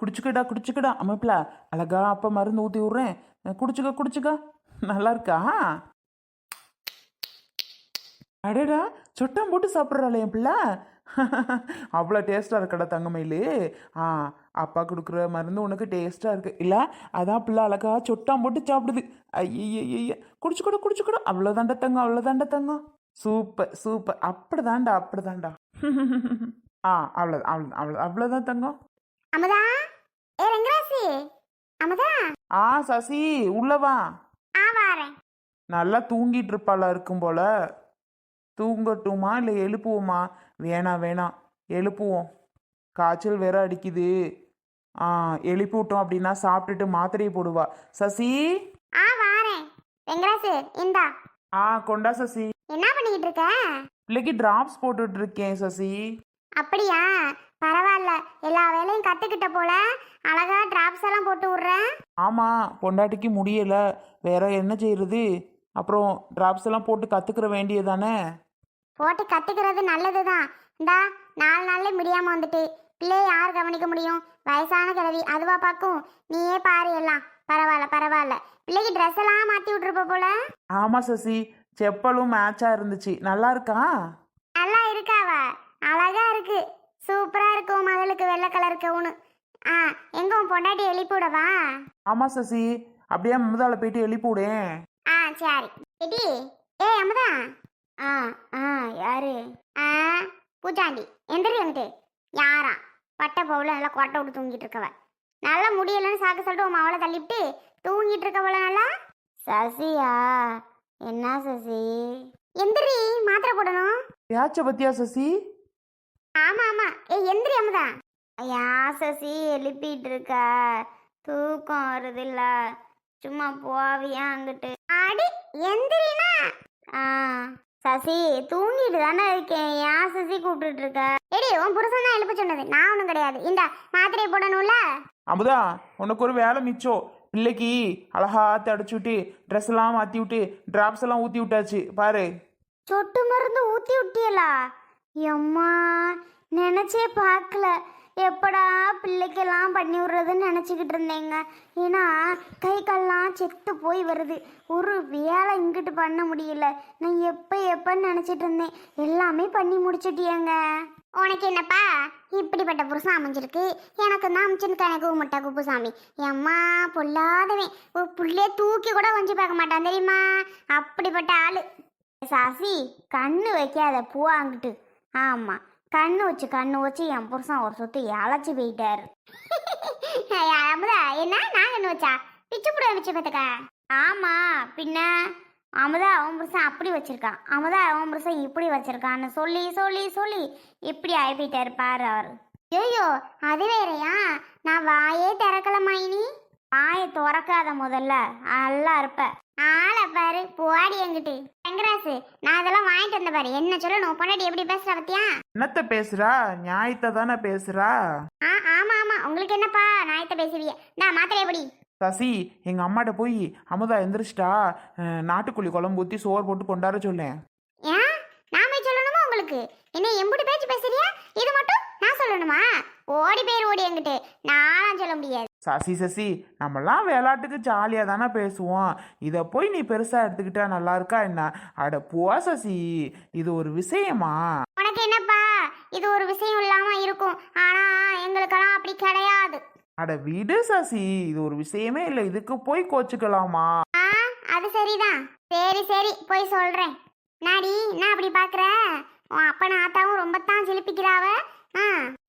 குடிச்சுக்கடா குடிச்சுக்கடா அமைப்பில் அழகா அப்போ மருந்து ஊற்றி விட்றேன். குடிச்சுக்க குடிச்சுக்க. நல்லா இருக்கா? அடடா, சொட்டம் போட்டு சாப்பிட்றாளே என் பிள்ளை. அவ்வளோ டேஸ்ட்டாக இருக்கடா தங்கமயிலு. ஆ, அப்பா கொடுக்குற மருந்து உனக்கு டேஸ்ட்டாக இருக்கு இல்லை? அதான் பிள்ளை அழகா சொட்டாம் போட்டு சாப்பிடுது. ஐய குடிச்சுக்கூட குடிச்சுக்கூட. அவ்வளோதாண்டா தங்கம், அவ்வளோதாண்டா தங்கம். Super super. அப்படிதான்டா அப்படிதான்டா. ஆ, அவ்வளோதான் தங்கம். அமுதா, ஏ ரெங்கராசி, அமுதா. ஆ சசி, உள்ளவா. வாரேன். நல்லா தூங்கிட்டு இருப்பாளா இருக்கும் போல. தூங்கட்டுமா இல்லை எழுப்புவோமா? வேணாம் வேணாம், எழுப்புவோம். காய்ச்சல் வேற அடிக்குது. ஆ, எழுப்பி விட்டோம் அப்படின்னா சாப்பிட்டுட்டு மாத்திரையை போடுவா. சசி. வாரேன். ரெங்கராசி இந்தா. கொண்டா சசி. என்ன பண்ணிக்கிட்டு இருக்க? பிள்ளைக்கு டிராப்ஸ் போட்டுட்டு இருக்கேன் சசி. அப்படியா, பரவாயில்ல. எல்லா வேலையும் கத்துக்கிட்ட போல. அழகா டிராப்ஸ் எல்லாம் போட்டு விடுறேன். ஆமாம், பொண்டாட்டிக்கு முடியல, வேற என்ன செய்யறது? அப்புறம் டிராப்ஸ் எல்லாம் போட்டு கற்றுக்கிற வேண்டியதானே. போட்டு கத்துக்கிறது நல்லதுதான். இந்தா 4 நாள்ல முடியாம வந்துட்டு பிள்ளைய யார் கவனிக்க முடியும்? வயசான கிழவி அதுவா பார்க்கும். நீயே பாரு எல்லாம். பரவாயில்ல பரவாயில்ல. பிள்ளைக்கு ட்ரெஸ் எல்லாம் மாத்தி விட்டுருப்ப போல. ஆமாம் சசி, செப்பலும் மேட்சாக இருந்துச்சு. நல்லா இருக்கா? நல்லா இருக்காவ, அழகா இருக்கு. சூப்பரா இருக்கும் மகளுக்கு வெள்ளை கலர் கவுனு. எங்க உன் பொண்டாட்டி எழுப்பி விடவா? ஆமாம் சசி, அப்படியே முதால போயிட்டு எழுப்பி விடேன். சரி. எடி, அமுதா. யாரு? பூச்சாண்டி எந்திரி வந்துட்டு. யாரா? பட்டை போல நல்லா கொட்டை விட்டு தூங்கிட்டு இருக்கவ. நல்லா முடியலன்னு சாக்கு சொல்லிட்டு உன் அவளை தள்ளிவிட்டு தூங்கிட்டு இருக்கவள நல்லா. சசியா? என்ன சசி? எந்திரி, மாத்திரை போடணும். யாச்ச பத்தியா சசி? ஆமா ஆமா. எந்திரி அமுதா. யா சசி எழுப்பிட்டு இருக்க? தூக்கம் வருது இல்ல, சும்மா போவியா அங்கிட்டு? அடி எந்திரினா. சசி தூங்கிட்டு தானே இருக்கேன். ஏன் சசி கூப்பிட்டு இருக்க? எடி, உன் புருஷன் தான் எழுப்ப சொன்னது, நான் ஒன்றும் கிடையாது. இந்த மாத்திரையை போடணும்ல. அமுதா, உனக்கு ஒரு வேலை மிச்சம். பிள்ளைக்கு அழகா தடிச்சு விட்டு ட்ரெஸ் எல்லாம் மாற்றி விட்டு டிராப்ஸ் எல்லாம் ஊற்றி விட்டாச்சு பாரு. சொட்டு மருந்து ஊற்றி விட்டியலா? எம்மா, நினச்சே பார்க்கல. எப்படா பிள்ளைக்கெல்லாம் பண்ணி விடுறதுன்னு நினச்சிக்கிட்டு இருந்தேங்க. ஏன்னா கை கால்லாம் செத்து போய் வருது. ஒரு வேலை இங்கிட்டு பண்ண முடியல. நான் எப்பன்னு நினச்சிட்டு இருந்தேன். எல்லாமே பண்ணி முடிச்சிட்டியாங்க. உனக்கு என்னப்பா இப்படிப்பட்ட புருஷன் அமைஞ்சிருக்கு? எனக்கு தான் அமைச்சிருக்கேன். எனக்கு முட்டை குப்புசாமி. எம்மா பொல்லாதவன். ஒரு புள்ளைய தூக்கி கூட கொஞ்சம் பார்க்க மாட்டான் தெரியுமா? அப்படிப்பட்ட ஆளு. சாசி கண்ணு வைக்காத, பூவா அங்கிட்டு. ஆமாம், கண்ணு வச்சு என் புருஷன் ஒரு சொத்து இழைச்சி போயிட்டாரு. அமுதா, என்ன நான் கண்ணு வச்சா பிச்சு புட வச்சு பார்த்துக்கா? ஆமா பின்ன. அமுதா அவன் புருஷன் அப்படி வச்சிருக்கான், அமுதா அவன் புருஷன் இப்படி வச்சிருக்கான்னு சொல்லி சொல்லி சொல்லி இப்படி ஆகி போயிட்டாரு பாரு அவர். ஐயோ, அது வேறையா? நான் வாயே திறக்கலம்மா. இனி வாயை திறக்காத முதல்ல, நல்லா இருப்ப. ஆளை பாரு, போடி எங்கிட்டு. வெங்கராசு, நான் அதெல்லாம் வாங்கிட்டு வந்த பாரு. என்ன சொல்லணும்? பொண்டாட்டி எப்படி பேசுறா பத்தியா? என்னத்த பேசுறா? நியாயத்தை தானே பேசுறா. ஆமா ஆமா, உங்களுக்கு என்னப்பா நியாயத்தை பேசுவீங்க? நான் மாத்திரை எப்படி? சசி, எங்க அம்மாட்ட போய் அமுதா எந்திரிச்சிட்டா, நாட்டுக்கோழி குழம்பு ஊற்றி சோறு போட்டு கொண்டாட சொல்லேன். ஏன் நான் போய் சொல்லணுமா உங்களுக்கு? என்ன எம்புட்டு பேச்சு பேசுறியா? இது மட்டும் நான் சொல்லணுமா? ஓடி பேர் ஓடி எங்கிட்டு. நானும் சொல்ல முடியாது. சசி சசி, நம்மலாம் விளையாட்டுக்கு ஜாலியாக தானே பேசுவோம். இதை போய் நீ பெருசாக எடுத்துக்கிட்டா நல்லா இருக்கா என்ன? அட போ சசி, இது ஒரு விஷயமா? உனக்கு என்னப்பா இது ஒரு விஷயம் இல்லாம இருக்கும், ஆனா எங்களுக்கெல்லாம் அப்படி கிடையாது. அட விடு சசி, இது ஒரு விஷயமே இல்லை, இதுக்கு போய் கோச்சுக்கலாமா? அது சரிதான். சரி சரி, போய் சொல்றேன். நாடி நான் அப்படி பாக்குற? உன் அப்பன ஆத்தாவும் ரொம்ப தான் சிலிப்பிக்கிறாவ.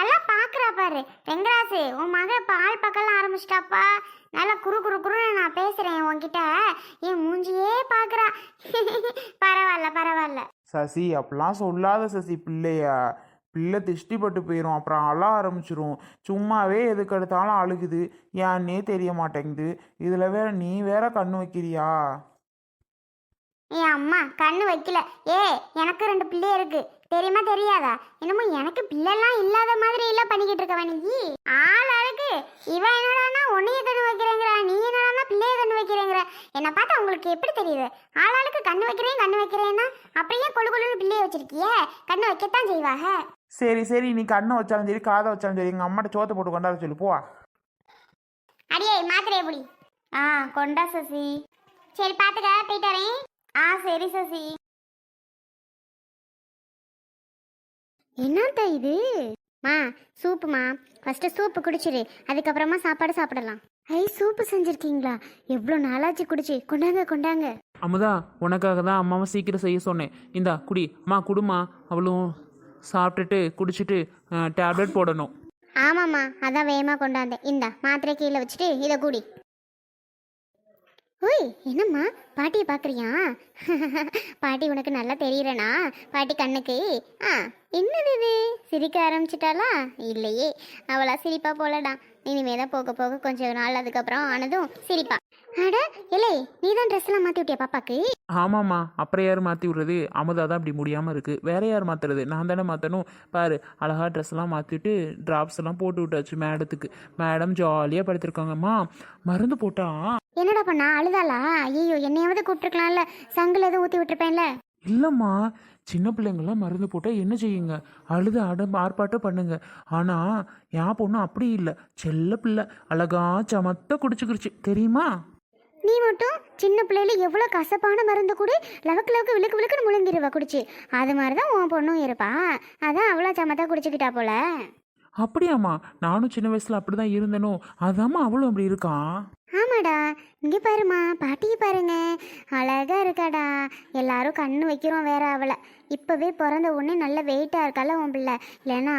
நல்லா பாக்குறா பாரு. வெங்கராசு, உன் மக பால் பக்கலாம் ஆரம்பிச்சிட்டாப்பா. நல்லா குறு குறு குறுன்னு நான் பேசுறேன் உன்கிட்ட. என் மூஞ்சியே பாக்குறா. பரவாயில்ல பரவாயில்ல. சசி அப்படிலாம் சொல்லாத சசி. பிள்ளை திருஷ்டிப்பட்டு போயிடும், அப்புறம் அழ ஆரம்பிச்சிரும். சும்மாவே எதுக்கு எடுத்தாலும் அழுகுது, ஏன்னே தெரிய மாட்டேங்குது. இதுல வேற நீ வேற கண்ணு வைக்கிறியா? என் அம்மா கண்ணு வைக்கல. எனக்கு 2 பிள்ளை இருக்கு, தெரியுமா தெரியாதா? என்னமோ எனக்கு பிள்ளைலாம் இல்லாத மாதிரி எல்லாம் பண்ணிக்கிட்டு இருக்கவ நீ. ஆளுக்கு இவன் என்னடானா உன்னைய கண்ணு வைக்கிறேங்கிற, நீ என்னடானா பிள்ளைய கண்ணு வைக்கிறேங்கிற. என்னை பார்த்தா உங்களுக்கு எப்படி தெரியுது? ஆளுக்கு கண்ணு வைக்கிறேன்னா அப்படியே கொழு கொழுன்னு பிள்ளைய வச்சிருக்கியே, கண்ணு வைக்கத்தான் செய்வாங்க. சரி சரி, நீ கண்ணை வச்சாலும் சரி காதை வச்சாலும் சரி எங்கள் அம்மாட்ட சோத்தை போட்டு கொண்டாட சொல்லு போ. அடியே மாத்திரையை புடி. ஆ கொண்டா சசி. சரி பாத்துக்க போயிட்டு வரேன். ஆ சரி சசி. என்னத்த இது? மா சூப்புமா, ஃபர்ஸ்ட் சூப்பு குடிச்சிரு, அதுக்கப்புறமா சாப்பாடு சாப்பிடலாம். ஐ சூப்பு செஞ்சிருக்கீங்களா? எவ்வளோ நாளாச்சு குடிச்சு. கொண்டாங்க கொண்டாங்க. அமுதா, உனக்காக தான் அம்மாவை சீக்கிரம் செய்ய சொன்னேன். இந்தா குடி. அம்மா குடுமா. அவளும் சாப்பிட்டுட்டு குடிச்சிட்டு டேப்லெட் போடணும். ஆமாம்மா, அதான் வேகமாக கொண்டாந்தேன். இந்தா மாத்திரை கீழே வச்சுட்டு இதை கூடி. ஓய் என்னம்மா பாட்டியை பார்க்குறியா? பாட்டி உனக்கு நல்லா தெரியறனா? பாட்டி கண்ணுக்கு. ஆ என்னது இது, சிரிக்க ஆரம்பிச்சிட்டாளா? இல்லையே, அவளா சிரிப்பா போலடா. இனிமே தான் போக போக கொஞ்சம் நாள் அதுக்கப்புறம் ஆனதும் சிரிப்பா. அட இல்லை, நீ தான் ட்ரெஸ் எல்லாம் மாற்றி விட்டியா பாப்பாக்கு? ஆமாம்மா, அப்புறம் யார் மாற்றி விடுறது? அமுதா தான் அப்படி முடியாமல் இருக்குது. வேற யார் மாற்றுறது? நான் தானே மாற்றணும். பாரு, அழகா ட்ரெஸ்லாம் மாற்றிட்டு ட்ராப்ஸ் எல்லாம் போட்டு விட்டாச்சு மேடத்துக்கு. மேடம் ஜாலியாக படுத்திருக்காங்கம்மா. மருந்து போட்டா என்னடா பண்ணா, அழுதாளா? ஐயோ, என்னையாவது கூப்பிட்டுருக்கலாம்ல, சங்கில் எதுவும் ஊற்றி விட்டுருப்பேன்ல. இல்லைம்மா, சின்ன பிள்ளைங்கள்லாம் மருந்து போட்டால் என்ன செய்யுங்க? அழுது ஆர்ப்பாட்டம் பண்ணுங்க. ஆனால் என் பொண்ணு அப்படி இல்லை, செல்ல பிள்ளை, அழகா சமத்த குடிச்சுக்கிடுச்சு தெரியுமா? நீ மட்டும் சின்ன பிள்ளையில எவ்வளோ கசப்பான மருந்து கூட லவக்கு லவக்கு விழுக்கு விழுக்குன்னு முழுங்கிருவா குடிச்சு. அது மாதிரி தான் உன் பொண்ணும் இருப்பா. அதான் அவ்வளோ சமத்தா குடிச்சுக்கிட்டா போல. அப்படியாம்மா, நானும் சின்ன வயசில் அப்படி தான் இருந்தனோ, அதாம்மா அவளும் அப்படி இருக்கான். ஆமாடா, இங்கே பாருமா, பாட்டியை பாருங்க, அழகா இருக்காடா. எல்லாரும் கண்ணு வைக்கிறோம் வேற அவளை. இப்போவே பிறந்த உடனே நல்ல வெயிட்டாக இருக்கால உன் பிள்ளை. இல்லைன்னா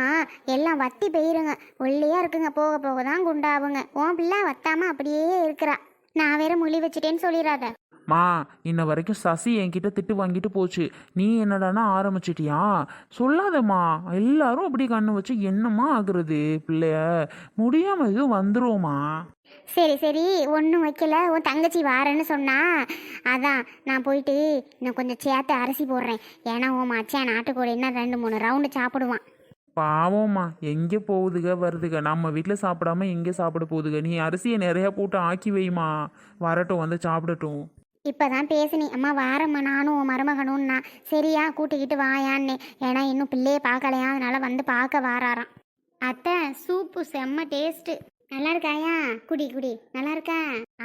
எல்லாம் வத்தி போயிருங்க, ஒல்லியா இருக்குங்க. போக போக தான் குண்டாவுங்க. உன் பிள்ளை வத்தாமல் அப்படியே இருக்கிறா. நான் வேற மொழி வச்சுட்டேன்னு சொல்லிடாத. மா, இன்ன வரைக்கும் சசி என்கிட்ட திட்டு வாங்கிட்டு போச்சு. நீ என்னடானா ஆரம்பிச்சிட்டியா? சொல்லாதம்மா. எல்லாரும் அப்படி கண்ணு வச்சு என்னம்மா ஆகுறது? பிள்ளைய முடியாம எதுவும் வந்துருவோமா? சரி சரி, ஒன்றும் வைக்கல. உன் தங்கச்சி வாரேன்னு சொன்னா, அதான் நான் போயிட்டு இன்னும் கொஞ்சம் சேர்த்து அரிசி போடுறேன். ஏன்னா உன் மச்சான் நாட்டுக்கோழி என்ன 2-3 ரவுண்டு சாப்பிடுவான். பாவம்மா, எங்கே போகுதுக வருதுக? நம்ம வீட்டில் சாப்பிடாம எங்கே சாப்பிட போகுதுக? நீ அரிசியை நிறையா போட்டு ஆக்கி வைமா, வரட்டும் வந்து சாப்பிடட்டும். இப்போதான் பேசினி, அம்மா வாரம்மா நானும் உன் மருமகனும்னா. சரியா, கூட்டிக்கிட்டு வாயான்னு. ஏன்னா இன்னும் பிள்ளையே பார்க்கலையா, அதனால வந்து பார்க்க வாராராம். அத்தை சூப்பு செம்ம டேஸ்ட்டு. நல்லா இருக்காயா? குடி குடி. நல்லா இருக்கா?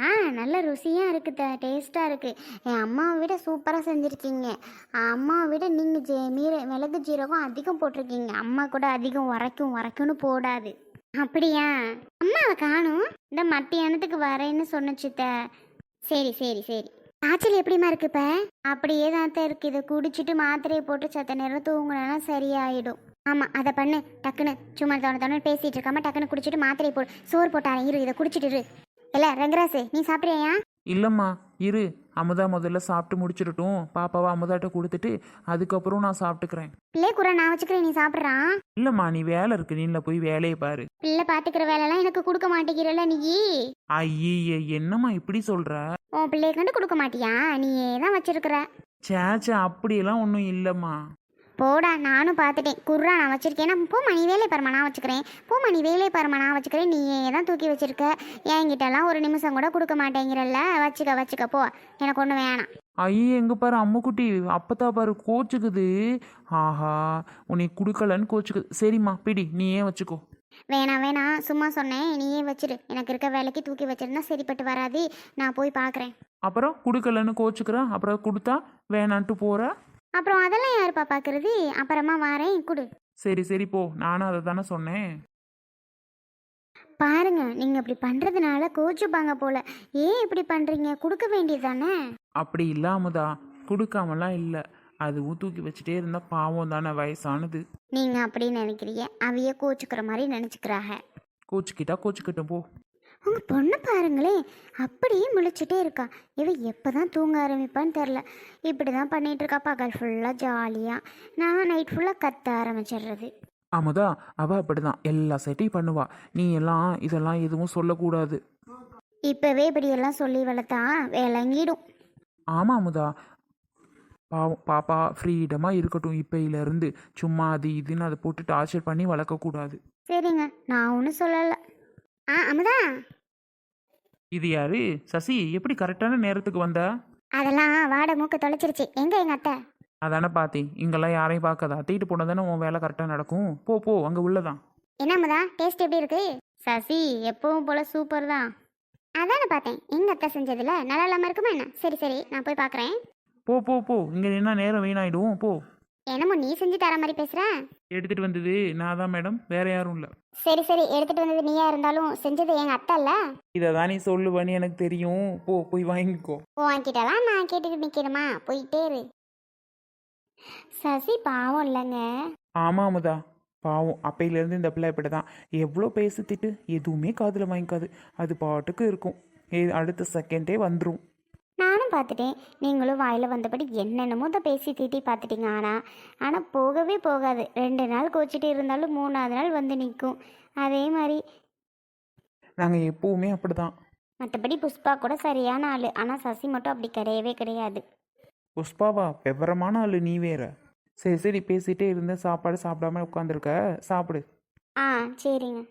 ஆ நல்ல ருசியாக இருக்குது, டேஸ்ட்டாக இருக்குது. என் அம்மாவை விட சூப்பராக செஞ்சுருக்கீங்க. அம்மாவை விட நீங்கள் மிளகு ஜீரகம் அதிகம் போட்டிருக்கீங்க. அம்மா கூட அதிகம் உரைக்கும்னு போடாது. அப்படியா? அம்மாவை காணும். இந்த மத்தியானத்துக்கு வரேன்னு சொன்னச்சுத்த. சரி சரி சரி. காய்ச்சல் எப்படிமா இருக்கு இப்போ? அப்படியே தான் இருக்கு. இதை குடிச்சிட்டு மாத்திரையை போட்டு சத்த நேரம் தூங்குனா சரியாயிடும். ஆமாம், அதை பண்ணு டக்குன்னு. சும்மா தோணு பேசிகிட்டு இருக்காம டக்குன்னு குடிச்சிட்டு மாத்திரையை போடு. சோறு போட்டாரன் இரு, இதை குடிச்சிட்டு இரு. இல்லை ரெங்கராசு, நீ சாப்பிட்றியா? இல்லைம்மா, இரு. அமுதா முதல்ல சாப்பிட்டு முடிச்சிடட்டும். பாப்பாவை அமுதாட்ட கொடுத்துட்டு அதுக்கப்புறம் நான் சாப்பிட்டுக்கிறேன். பிள்ளை குறை நான் வச்சுக்கிறேன், நீ சாப்பிட்றான். இல்லைம்மா, நீ வேலை இருக்கு, நீல போய் வேலையை பாரு. பிள்ளை பார்த்துக்கிற வேலைலாம் எனக்கு கொடுக்க மாட்டேங்கிறல்ல நீ. ஐயே, என்னம்மா இப்படி சொல்ற? உன் பிள்ளைய கண்டு கொடுக்க மாட்டியா? நீயே தான் வச்சிருக்கிற. சேச்சே, அப்படியெல்லாம் ஒன்றும் இல்லைம்மா. போடா, நானும் பார்த்துட்டேன். குர்ரா நான் வச்சிருக்கேன்னா போம்மா நீ வேலை பாருமா, நான் வச்சுக்கிறேன். போம்மா நீ வேலை பாருமா, நான் வச்சுக்கிறேன். நீயே தான் தூக்கி வச்சிருக்க. என்கிட்டலாம் ஒரு நிமிஷம் கூட கொடுக்க மாட்டேங்கிறல்ல. வச்சுக்க போ, எனக்கு ஒன்றும் வேணாம். ஐயே, எங்க பாரு அம்முக்குட்டி, அப்பத்தா பாரு கோச்சுக்குது. ஆஹா, உன்னை கொடுக்கலன்னு கோச்சுக்குது. சரிம்மா பிடி, நீ ஏன் வச்சுக்கோ. வேணாம், சும்மா சொன்னேன். நீயே வச்சிரு. எனக்கு இருக்க வேலைக்கு தூக்கி வச்சிருந்தா சரிப்பட்டு வராது. நான் போய் பார்க்குறேன். அப்புறம் கொடுக்கலன்னு கோச்சுக்கிறேன், அப்புறம் கொடுத்தா வேணான்ட்டு போற. அப்புறம் அதெல்லாம் யாருப்பா பார்க்கறது? அப்புறமா வாரேன், கொடு. சரி போ, நானும் அதை தானே சொன்னேன். பாருங்க, நீங்கள் இப்படி பண்ணுறதுனால கோச்சுப்பாங்க போல. ஏன் இப்படி பண்ணுறீங்க? கொடுக்க வேண்டியது தானே. அப்படி இல்லாமதா, கொடுக்காமலாம் இல்லை. அதுவும் தூக்கி வச்சுட்டே இருந்தா பாவம் தானே, வயசானது. நீங்கள் அப்படி நினைக்கிறீங்க, அவைய கோச்சுக்கிற மாதிரி நினச்சிக்கிறாங்க. கோச்சுக்கிட்டோம் போ. உங்கள் பொண்ணை பாருங்களேன், அப்படியே முழிச்சிட்டே இருக்கா. இவ எப்போ தான் தூங்க ஆரம்பிப்பான்னு தெரில. இப்படி தான் பண்ணிகிட்டு இருக்கா. பகல் ஃபுல்லாக ஜாலியாக, நான் நைட் ஃபுல்லாக கத்த ஆரம்பிச்சிடுறது. அமுதா, அவள் அப்படிதான் எல்லா செட்டையும் பண்ணுவா. நீ எல்லாம் இதெல்லாம் எதுவும் சொல்லக்கூடாது. இப்போவே இப்படியெல்லாம் சொல்லி வளர்த்தா விளங்கிடும். ஆமாம் அமுதா, பாவம் பாப்பா ஃப்ரீடமாக இருக்கட்டும் இப்பையிலேருந்து. சும்மா அது இதுன்னு அதை போட்டு டார்ச்சர் பண்ணி வளர்க்கக்கூடாது. சரிங்க, நான் ஒன்றும் சொல்லலை. அமுதா, இது யாரு? சசி, எப்படி கரெக்டான நேரத்துக்கு வந்த? அதெல்லாம் வாட மூக்க தொலைச்சிருச்சு. எங்கள் அத்தை? அதானே பார்த்தேன். இங்கெல்லாம் யாரையும் பார்க்காத. அத்திட்டு போனால் தானே உன் வேலை கரெக்டாக நடக்கும். போ அங்கே உள்ளதான். என்ன அமுதா, டேஸ்ட் எப்படி இருக்கு? சசி எப்பவும் போல சூப்பர் தான். அதானே பார்த்தேன் எங்க அத்தை செஞ்சதுல நல்லா இல்லாம இருக்குமா என்ன? சரி சரி, நான் போய் பார்க்குறேன். போ போ போ, இங்கே நின்னா நேரம் வீணாயிடும். போ. என்னமோ நீ செஞ்சு தர மாதிரி பேசுற. எடுத்துகிட்டு வந்தது நான் தான் மேடம், வேற யாரும் இல்லை. சரி சரி, எடுத்துட்டு வந்தது நீயா இருந்தாலும் செஞ்சது எங்க அத்தை இல்ல. இதை தான் நீ சொல்லுவேன்னு எனக்கு தெரியும். போ, போய் வாங்கிக்கோ. உன்கிட்டலாம் நான் கேட்டுட்டு நிக்கணுமா? போயிட்டே இரு. சசி பாவம் இல்லைங்க. ஆமாம் அமுதா, பாவம். அப்பையிலேருந்து இந்த பிள்ளை இப்படி தான். எவ்வளோ பேசித்திட்டு எதுவுமே காதில் வாங்கிக்காது. அது பாட்டுக்கு இருக்கும். அடுத்த செகண்டே வந்துடும். நானும் பார்த்துட்டேன், நீங்களும் வாயில் வந்தபடி என்னென்னமோ தான் பேசி தீட்டி பார்த்துட்டீங்க. ஆனால் போகவே போகாது. 2 நாள் கோச்சிட்டு இருந்தாலும் 3ஆவது நாள் வந்து நிற்கும். அதே மாதிரி நாங்கள் எப்போவுமே அப்படி தான். மற்றபடி புஷ்பா கூட சரியான ஆள், ஆனால் சசி மட்டும் அப்படி கிடையவே கிடையாது. புஷ்பாவா? விவரமான ஆள் நீ வேற. சரி சரி, பேசிகிட்டே இருந்த சாப்பாடு சாப்பிடாம உட்காந்துருக்க, சாப்பிடு. ஆ சரிங்க.